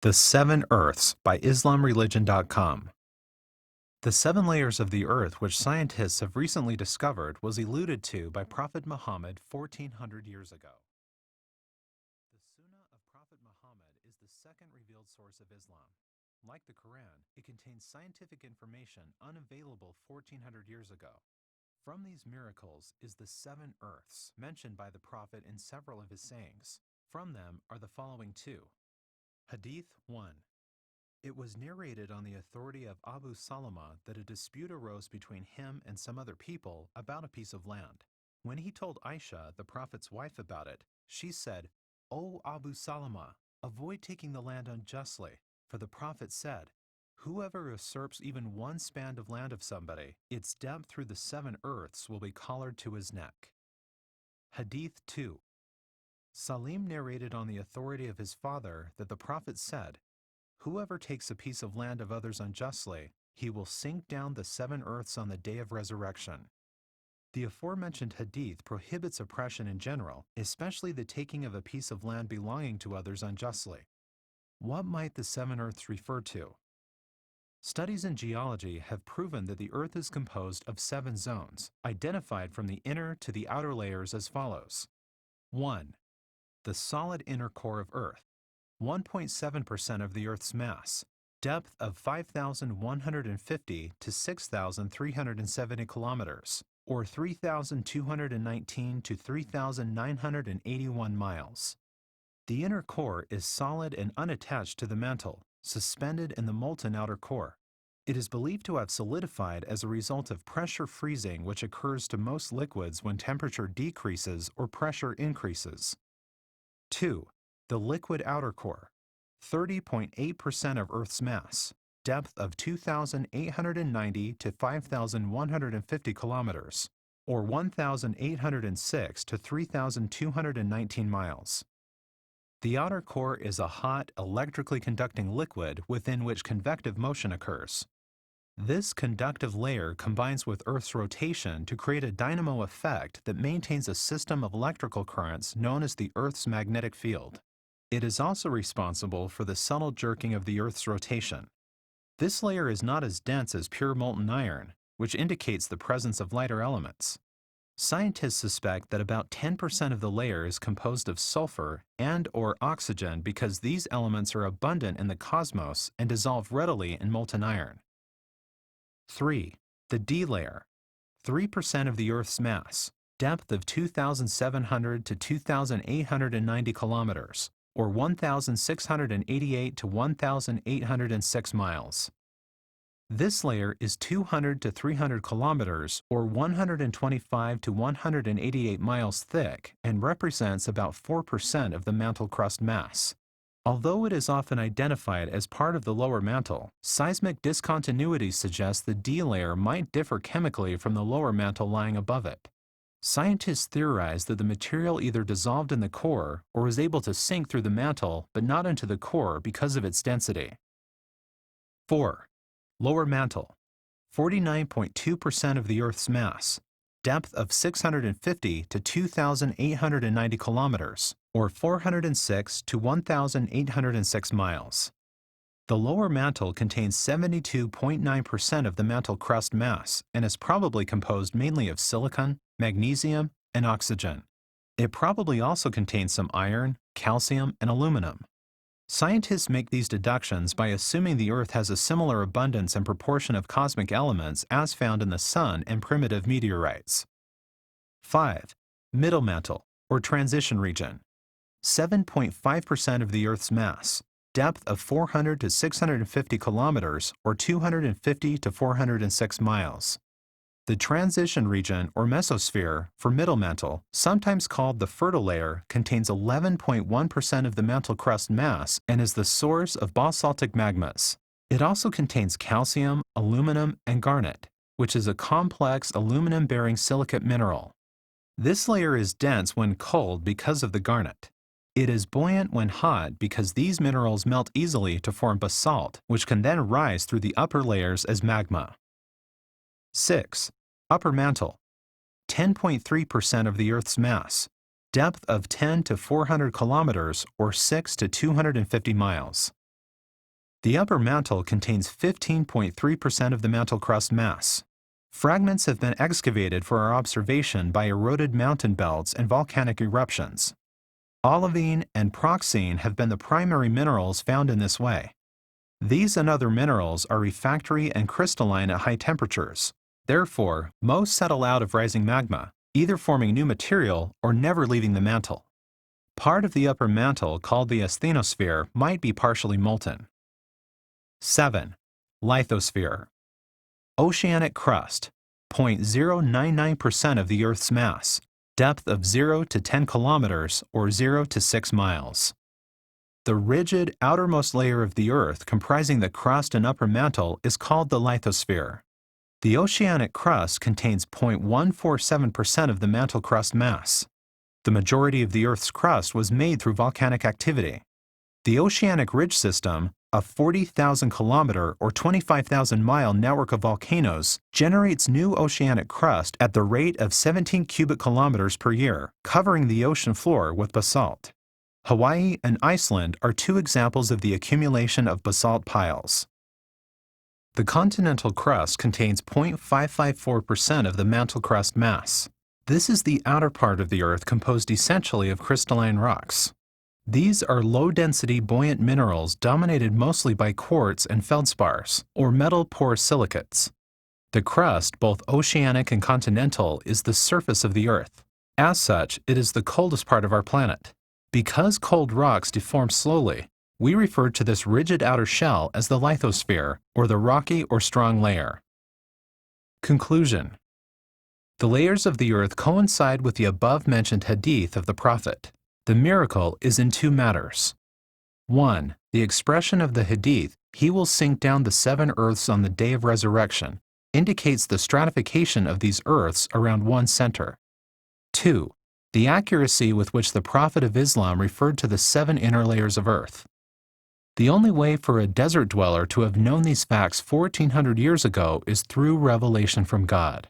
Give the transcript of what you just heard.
The Seven Earths by IslamReligion.com. The seven layers of the earth which scientists have recently discovered was alluded to by Prophet Muhammad 1400 years ago. The Sunnah of Prophet Muhammad is the second revealed source of Islam. Like the Quran, it contains scientific information unavailable 1400 years ago. From these miracles is the seven earths mentioned by the Prophet in several of his sayings. From them are the following two. Hadith 1. It was narrated on the authority of Abu Salama that a dispute arose between him and some other people about a piece of land. When he told Aisha, the Prophet's wife, about it, she said, "O Abu Salama, avoid taking the land unjustly, for the Prophet said, whoever usurps even one span of land of somebody, its depth through the seven earths will be collared to his neck." Hadith 2. Salim narrated on the authority of his father that the Prophet said, "Whoever takes a piece of land of others unjustly, he will sink down the seven earths on the day of resurrection." The aforementioned hadith prohibits oppression in general, especially the taking of a piece of land belonging to others unjustly. What might the seven earths refer to? Studies in geology have proven that the earth is composed of seven zones, identified from the inner to the outer layers as follows. 1. The solid inner core of Earth, 1.7% of the Earth's mass, depth of 5,150 to 6,370 kilometers, or 3,219 to 3,981 miles. The inner core is solid and unattached to the mantle, suspended in the molten outer core. It is believed to have solidified as a result of pressure freezing, which occurs to most liquids when temperature decreases or pressure increases. 2. The liquid outer core, 30.8% of Earth's mass, depth of 2,890 to 5,150 kilometers, or 1,806 to 3,219 miles. The outer core is a hot, electrically conducting liquid within which convective motion occurs. This conductive layer combines with Earth's rotation to create a dynamo effect that maintains a system of electrical currents known as the Earth's magnetic field. It is also responsible for the subtle jerking of the Earth's rotation. This layer is not as dense as pure molten iron, which indicates the presence of lighter elements. Scientists suspect that about 10% of the layer is composed of sulfur and/or oxygen because these elements are abundant in the cosmos and dissolve readily in molten iron. 3. The D layer, 3% of the Earth's mass, depth of 2,700 to 2,890 kilometers, or 1,688 to 1,806 miles. This layer is 200 to 300 kilometers, or 125 to 188 miles thick, and represents about 4% of the mantle crust mass. Although it is often identified as part of the lower mantle, seismic discontinuities suggest the D layer might differ chemically from the lower mantle lying above it. Scientists theorize that the material either dissolved in the core or was able to sink through the mantle but not into the core because of its density. 4. Lower mantle, 49.2% of the Earth's mass, depth of 650 to 2,890 kilometers, or 406 to 1,806 miles. The lower mantle contains 72.9% of the mantle crust mass and is probably composed mainly of silicon, magnesium, and oxygen. It probably also contains some iron, calcium, and aluminum. Scientists make these deductions by assuming the Earth has a similar abundance and proportion of cosmic elements as found in the Sun and primitive meteorites. 5. Middle mantle, or transition region, 7.5% of the Earth's mass, depth of 400 to 650 kilometers, or 250 to 406 miles. The transition region, or mesosphere, for middle mantle, sometimes called the fertile layer, contains 11.1% of the mantle crust mass and is the source of basaltic magmas. It also contains calcium, aluminum, and garnet, which is a complex aluminum-bearing silicate mineral. This layer is dense when cold because of the garnet. It is buoyant when hot because these minerals melt easily to form basalt, which can then rise through the upper layers as magma. 6. Upper mantle, 10.3% of the Earth's mass, depth of 10 to 400 kilometers, or 6 to 250 miles. The upper mantle contains 15.3% of the mantle crust mass. Fragments have been excavated for our observation by eroded mountain belts and volcanic eruptions. Olivine and pyroxene have been the primary minerals found in this way. These and other minerals are refractory and crystalline at high temperatures. Therefore, most settle out of rising magma, either forming new material or never leaving the mantle. Part of the upper mantle, called the asthenosphere, might be partially molten. 7. Lithosphere. Oceanic crust, 0.099% of the Earth's mass, depth of 0 to 10 kilometers or 0 to 6 miles. The rigid outermost layer of the Earth comprising the crust and upper mantle is called the lithosphere. The oceanic crust contains 0.147% of the mantle crust mass. The majority of the Earth's crust was made through volcanic activity. The oceanic ridge system, a 40,000-kilometer or 25,000-mile network of volcanoes, generates new oceanic crust at the rate of 17 cubic kilometers per year, covering the ocean floor with basalt. Hawaii and Iceland are two examples of the accumulation of basalt piles. The continental crust contains 0.554% of the mantle crust mass. This is the outer part of the Earth composed essentially of crystalline rocks. These are low-density buoyant minerals dominated mostly by quartz and feldspars, or metal-poor silicates. The crust, both oceanic and continental, is the surface of the Earth. As such, it is the coldest part of our planet. Because cold rocks deform slowly, we refer to this rigid outer shell as the lithosphere, or the rocky or strong layer. Conclusion. The layers of the Earth coincide with the above-mentioned hadith of the Prophet. The miracle is in two matters. 1. The expression of the hadith, "He will sink down the 7 earths on the day of resurrection," indicates the stratification of these earths around one center. 2. The accuracy with which the Prophet of Islam referred to the 7 inner layers of earth. The only way for a desert dweller to have known these facts 1400 years ago is through revelation from God.